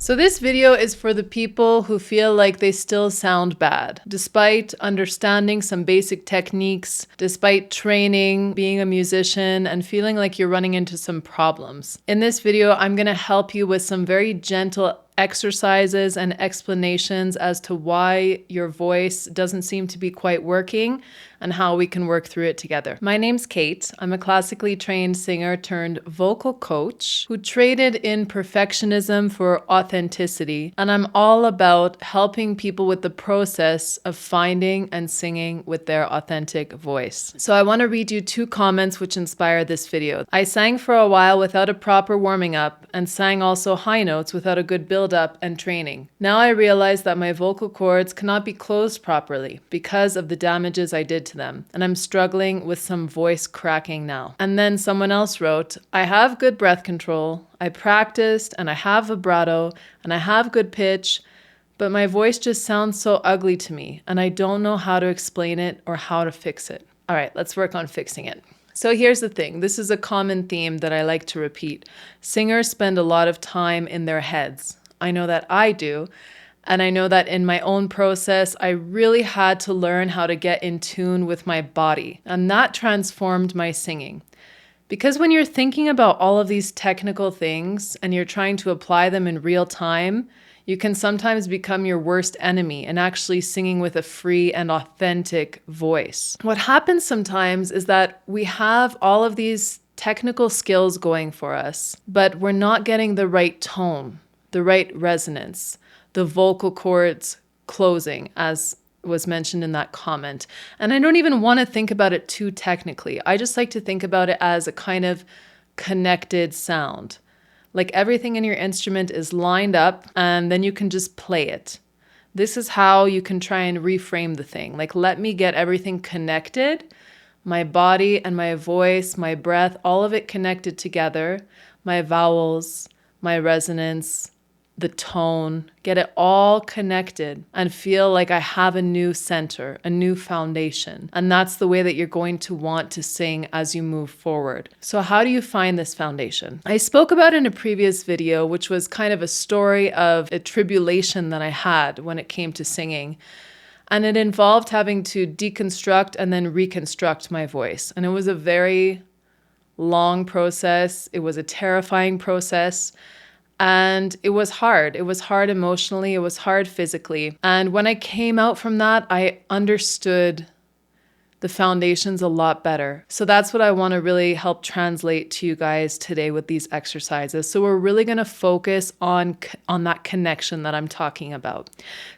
So this video is for the people who feel like they still sound bad, despite understanding some basic techniques, despite training, being a musician, and feeling like you're running into some problems. In this video, I'm going to help you with some very gentle exercises and explanations as to why your voice doesn't seem to be quite working and how we can work through it together. My name's Kate. I'm a classically trained singer turned vocal coach who traded in perfectionism for authenticity, and I'm all about helping people with the process of finding and singing with their authentic voice. So I want to read you 2 comments which inspired this video. I sang for a while without a proper warming up and sang also high notes without a good build-up and training. Now I realize that my vocal cords cannot be closed properly because of the damages I did to them, and I'm struggling with some voice cracking now. And then someone else wrote, I have good breath control, I practiced, and I have vibrato, and I have good pitch, but my voice just sounds so ugly to me, and I don't know how to explain it or how to fix it. All right, let's work on fixing it. So here's the thing. This is a common theme that I like to repeat. Singers spend a lot of time in their heads. I know that I do. And I know that in my own process, I really had to learn how to get in tune with my body. And that transformed my singing. Because when you're thinking about all of these technical things and you're trying to apply them in real time, you can sometimes become your worst enemy and actually singing with a free and authentic voice. What happens sometimes is that we have all of these technical skills going for us, but we're not getting the right tone, the right resonance, the vocal cords closing, as was mentioned in that comment. And I don't even want to think about it too technically. I just like to think about it as a kind of connected sound. Like everything in your instrument is lined up and then you can just play it. This is how you can try and reframe the thing. Like, let me get everything connected, my body and my voice, my breath, all of it connected together, my vowels, my resonance, the tone, get it all connected and feel like I have a new center, a new foundation. And that's the way that you're going to want to sing as you move forward. So how do you find this foundation? I spoke about in a previous video, which was kind of a story of a tribulation that I had when it came to singing. And it involved having to deconstruct and then reconstruct my voice. And it was a very long process. It was a terrifying process. And it was hard. It was hard emotionally. It was hard physically. And when I came out from that, I understood the foundations a lot better. So that's what I want to really help translate to you guys today with these exercises. So we're really going to focus on that connection that I'm talking about.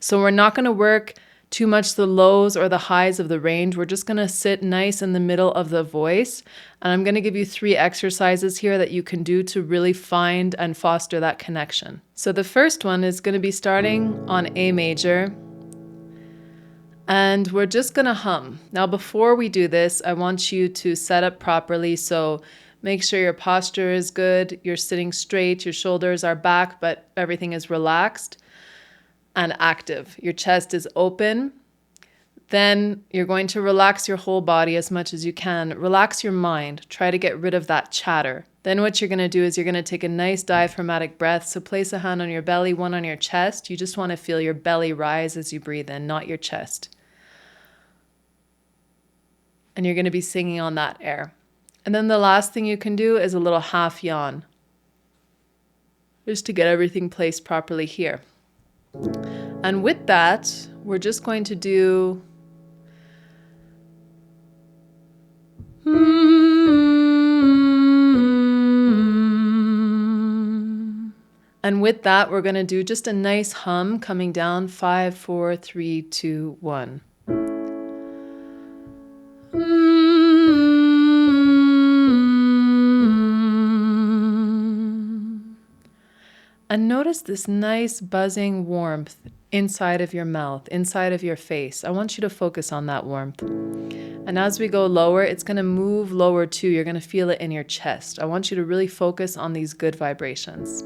So we're not going to work too much the lows or the highs of the range. We're just going to sit nice in the middle of the voice. And I'm going to give you 3 exercises here that you can do to really find and foster that connection. So the first one is going to be starting on A major. And we're just going to hum. Now, before we do this, I want you to set up properly. So make sure your posture is good. You're sitting straight. Your shoulders are back, but everything is relaxed and active. Your chest is open. Then you're going to relax your whole body as much as you can. Relax your mind. Try to get rid of that chatter. Then what you're going to do is you're going to take a nice diaphragmatic breath. So place a hand on your belly, one on your chest. You just want to feel your belly rise as you breathe in, not your chest. And you're going to be singing on that air. And then the last thing you can do is a little half yawn, just to get everything placed properly here. And with that, we're just going to do and with that, we're going to do just a nice hum coming down 5, 4, 3, 2, 1. And notice this nice buzzing warmth inside of your mouth, inside of your face. I want you to focus on that warmth. And as we go lower, it's going to move lower too. You're going to feel it in your chest. I want you to really focus on these good vibrations.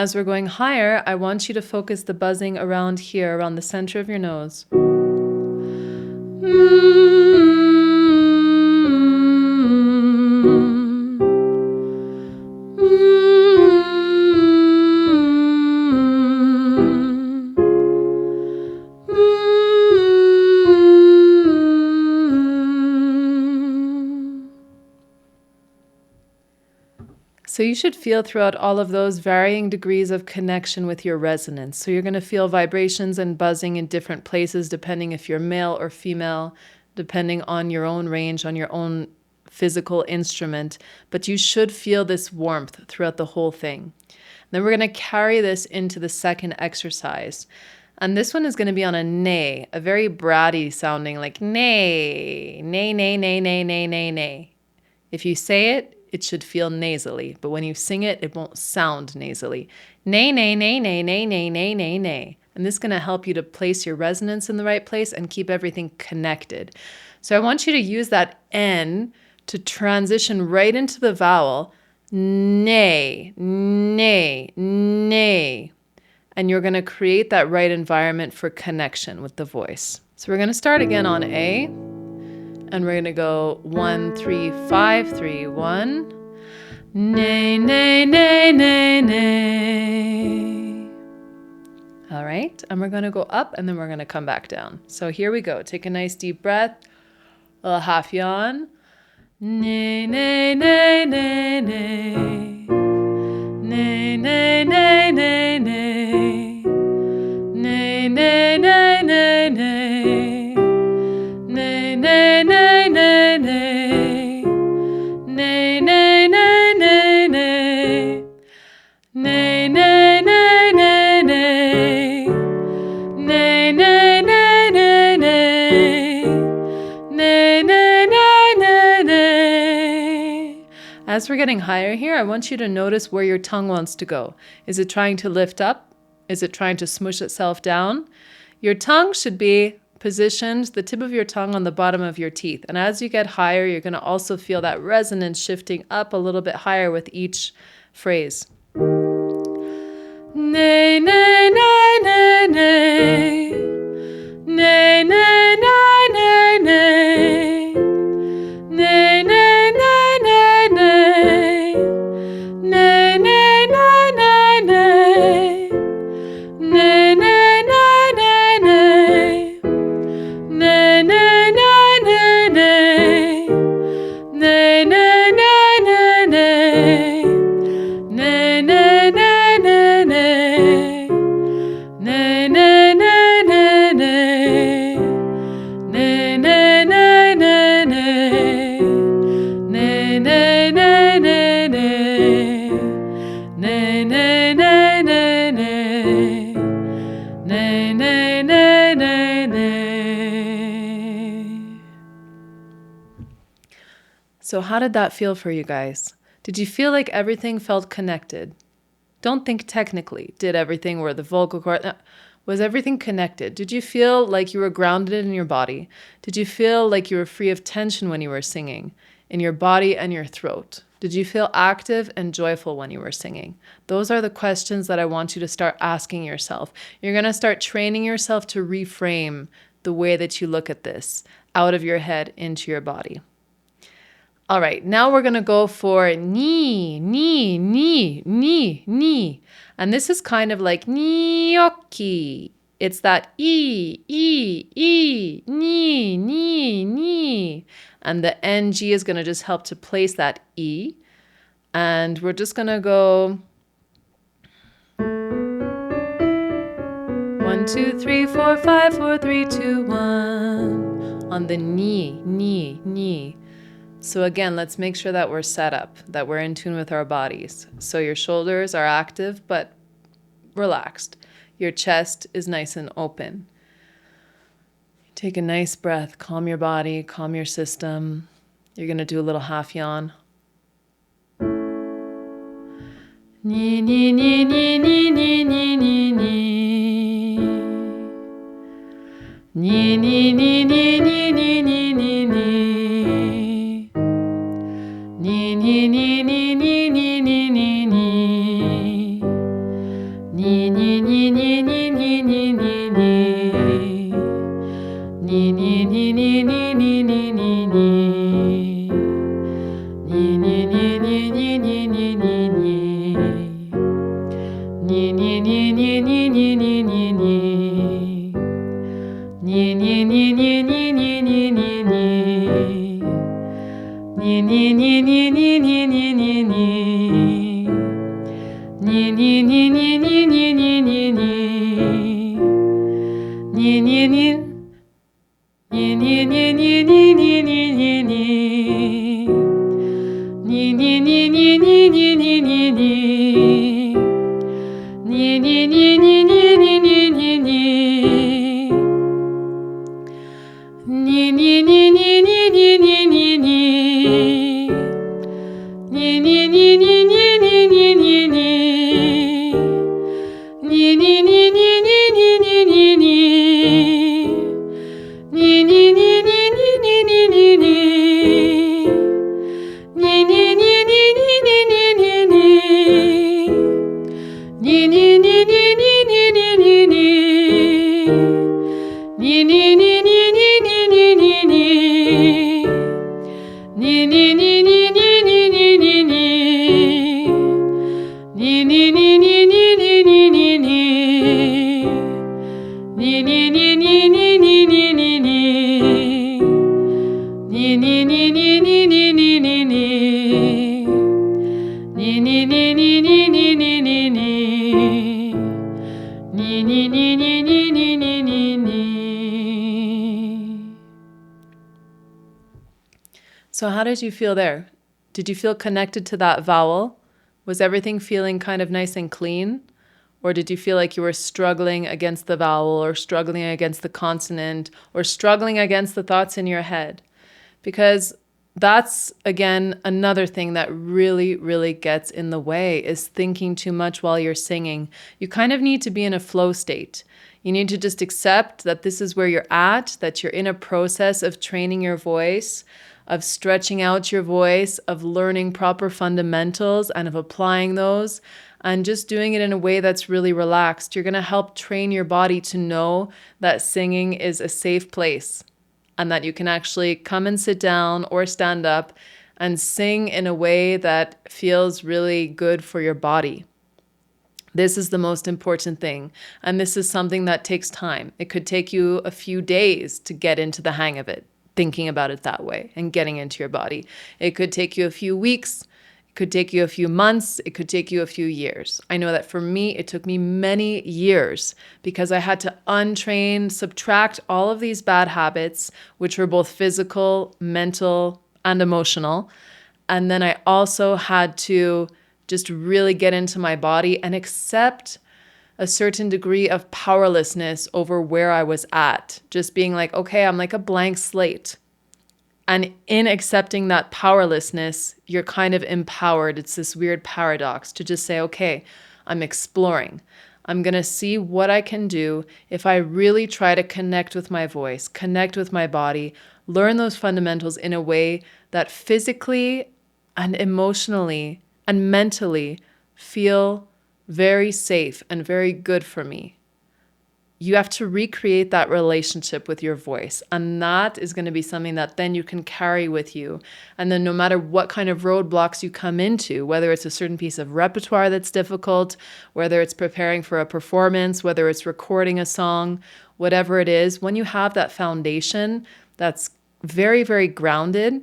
as we're going higher, I want you to focus the buzzing around here, around the center of your nose. So you should feel throughout all of those varying degrees of connection with your resonance. So you're going to feel vibrations and buzzing in different places, depending if you're male or female, depending on your own range, on your own physical instrument. But you should feel this warmth throughout the whole thing. Then we're going to carry this into the second exercise. And this one is going to be on a neigh, a very bratty sounding, like neigh, neigh, neigh, neigh, neigh, neigh, neigh, neigh. If you say it, it should feel nasally, but when you sing it, it won't sound nasally. Neigh, neigh, neigh, neigh, neigh, neigh, neigh, neigh, neigh. And this is going to help you to place your resonance in the right place and keep everything connected. So I want you to use that N to transition right into the vowel, neigh, neigh, neigh. And you're going to create that right environment for connection with the voice. So we're going to start again on A. And we're going to go 1, 3, 5, 3, 1. Neigh, neigh, neigh, neigh, neigh. All right. And we're going to go up and then we're going to come back down. So here we go. Take a nice deep breath. A little half yawn. Neigh, neigh, neigh, neigh, neigh. Neigh, neigh, neigh, neigh, neigh. Neigh, neigh, neigh, neigh, neigh. Neigh, neigh, neigh, neigh, neigh. Neigh, neigh, neigh, neigh, neigh. Neigh, neigh, neigh, neigh, neigh. Neigh, neigh, neigh, neigh, neigh. Neigh, neigh, neigh, neigh, neigh. As we're getting higher here, I want you to notice where your tongue wants to go. Is it trying to lift up? Is it trying to smush itself down? Your tongue should be positioned, the tip of your tongue on the bottom of your teeth. And as you get higher, you're going to also feel that resonance shifting up a little bit higher with each phrase. Neigh, neigh, neigh, neigh, neigh. Neigh, neigh, neigh, neigh, neigh. Neigh, neigh, neigh, neigh, neigh. Neigh, neigh, neigh, neigh, neigh. Neigh, neigh, neigh, neigh, neigh. Neigh, neigh, neigh, neigh, neigh. Neigh, neigh, neigh, neigh, neigh. Neigh, neigh, neigh, neigh, neigh. Neigh, neigh, neigh, neigh, neigh. Neigh, neigh, neigh, neigh, neigh. Neigh, neigh, neigh, neigh, neigh. Neigh, neigh, neigh, neigh, neigh. Neigh, neigh, neigh, neigh, neigh. So how did that feel for you guys? Did you feel like everything felt connected? Don't think technically. Did everything where the vocal cord... Was everything connected? Did you feel like you were grounded in your body? Did you feel like you were free of tension when you were singing? In your body and your throat? Did you feel active and joyful when you were singing? Those are the questions that I want you to start asking yourself. You're going to start training yourself to reframe the way that you look at this out of your head into your body. All right, now we're going to go for ni, ni, ni, ni, ni. And this is kind of like gnocchi. It's that ni, ni, ni. And the ng is going to just help to place that e. And we're just going to go 1, 2, 3, 4, 5, 4, 3, 2, 1 on the ni, ni, ni. So again, let's make sure that we're set up, that we're in tune with our bodies. So your shoulders are active but relaxed. Your chest is nice and open. Take a nice breath, calm your body, calm your system. You're going to do a little half yawn. Ni, ni, ni, ni, ni, ni, ni, ni, ni. Ni, ni, ni, ni, ni, ni, ni, ni, ni. Ni, ni, ni, ni, ni, ni, ni, ni, ni. So how did you feel there? Did you feel connected to that vowel? Was everything feeling kind of nice and clean? Or did you feel like you were struggling against the vowel or struggling against the consonant or struggling against the thoughts in your head? Because that's, again, another thing that really, really gets in the way is thinking too much while you're singing. You kind of need to be in a flow state. You need to just accept that this is where you're at, that you're in a process of training your voice, of stretching out your voice, of learning proper fundamentals and of applying those, and just doing it in a way that's really relaxed. You're going to help train your body to know that singing is a safe place and that you can actually come and sit down or stand up and sing in a way that feels really good for your body. This is the most important thing. And this is something that takes time. It could take you a few days to get into the hang of it, thinking about it that way and getting into your body. It could take you a few weeks. It could take you a few months. It could take you a few years. I know that for me, it took me many years because I had to untrain, subtract all of these bad habits, which were both physical, mental, and emotional. And then I also had to just really get into my body and accept a certain degree of powerlessness over where I was at. Just being like, okay, I'm like a blank slate. And in accepting that powerlessness, you're kind of empowered. It's this weird paradox to just say, okay, I'm exploring. I'm going to see what I can do if I really try to connect with my voice, connect with my body, learn those fundamentals in a way that physically and emotionally and mentally feel very safe and very good for me. You have to recreate that relationship with your voice. And that is going to be something that then you can carry with you. And then no matter what kind of roadblocks you come into, whether it's a certain piece of repertoire that's difficult, whether it's preparing for a performance, whether it's recording a song, whatever it is, when you have that foundation that's very, very grounded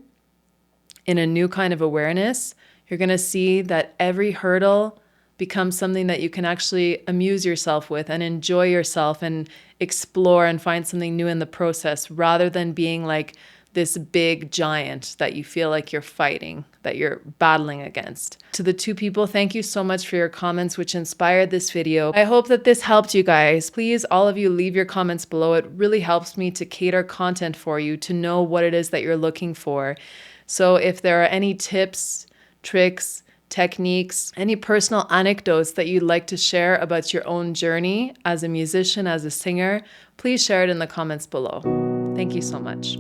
in a new kind of awareness, you're going to see that every hurdle becomes something that you can actually amuse yourself with and enjoy yourself and explore and find something new in the process, rather than being like this big giant that you feel like you're fighting, that you're battling against. To the two people, thank you so much for your comments, which inspired this video. I hope that this helped you guys. Please, all of you, leave your comments below. It really helps me to cater content for you, to know what it is that you're looking for. So if there are any tips, tricks, techniques, any personal anecdotes that you'd like to share about your own journey as a musician, as a singer, please share it in the comments below. Thank you so much.